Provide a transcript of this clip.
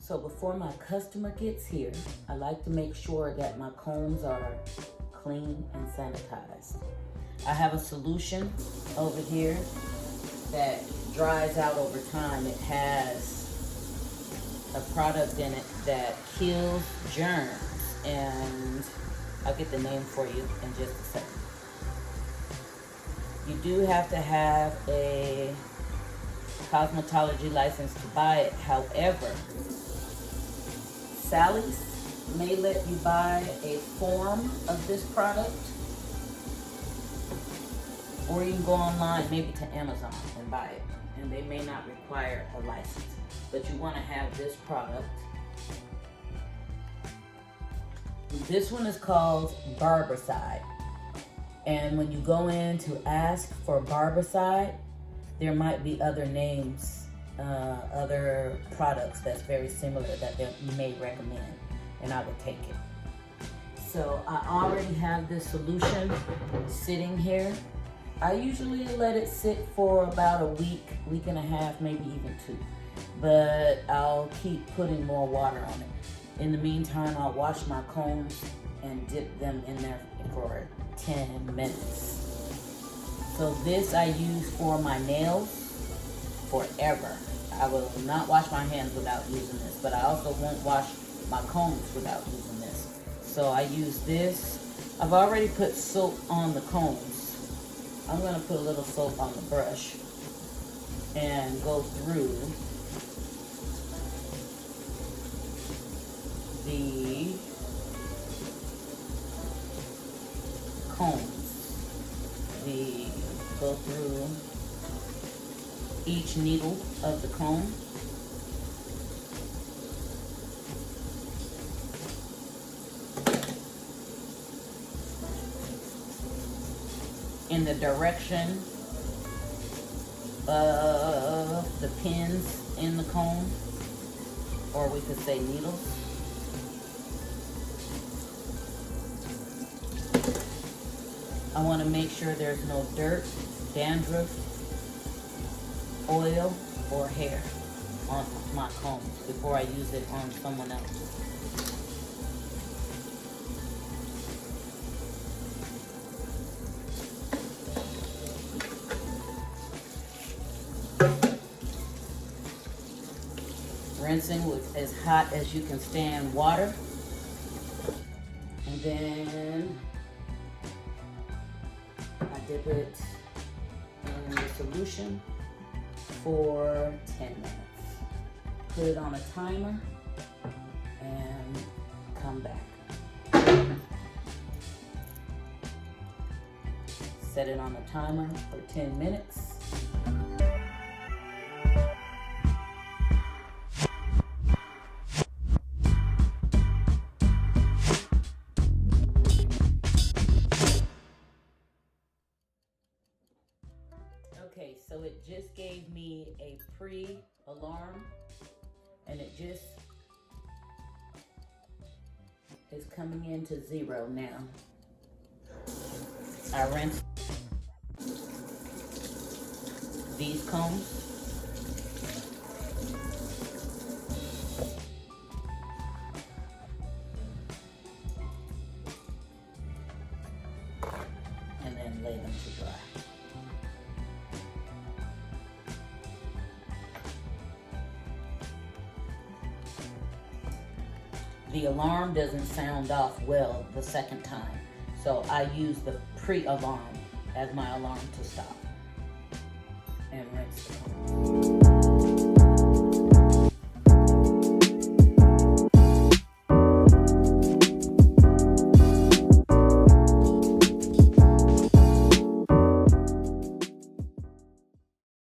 So before my customer gets here, I like to make sure that my combs are clean and sanitized. I have a solution over here that dries out over time. It has a product in it that kills germs, and I'll get the name for you in just a second. You do have to have a cosmetology license to buy it. However, Sally's may let you buy a form of this product, or you can go online, maybe to Amazon, and buy it, and they may not require a license, but you want to have this product. This one is called Barbicide, and when you go in to ask for Barbicide, there might be other names, other products that's very similar that you may recommend, and I would take it. So I already have this solution sitting here. I usually let it sit for about a week, week and a half, maybe even 2. But I'll keep putting more water on it. In the meantime, I'll wash my combs and dip them in there for 10 minutes. So this I use for my nails forever. I will not wash my hands without using this, but I also won't wash my combs without using this. So I use this. I've already put soap on the combs. I'm gonna put a little soap on the brush and go through the combs. Go through each needle of the comb. In the direction of the pins in the comb, or we could say needles. I want to make sure there's no dirt, dandruff, oil, or hair on my comb before I use it on someone else. Rinsing with as hot as you can stand water, and then I dip it in the solution for 10 minutes. Put it on a timer and come back. Set it on a timer for 10 minutes. Okay, so it just gave me a pre-alarm, and it just is coming into 0 now. I rinse these combs. And then lay them to dry. The alarm doesn't sound off well the second time, so I use the pre-alarm as my alarm to stop and rinse the comb.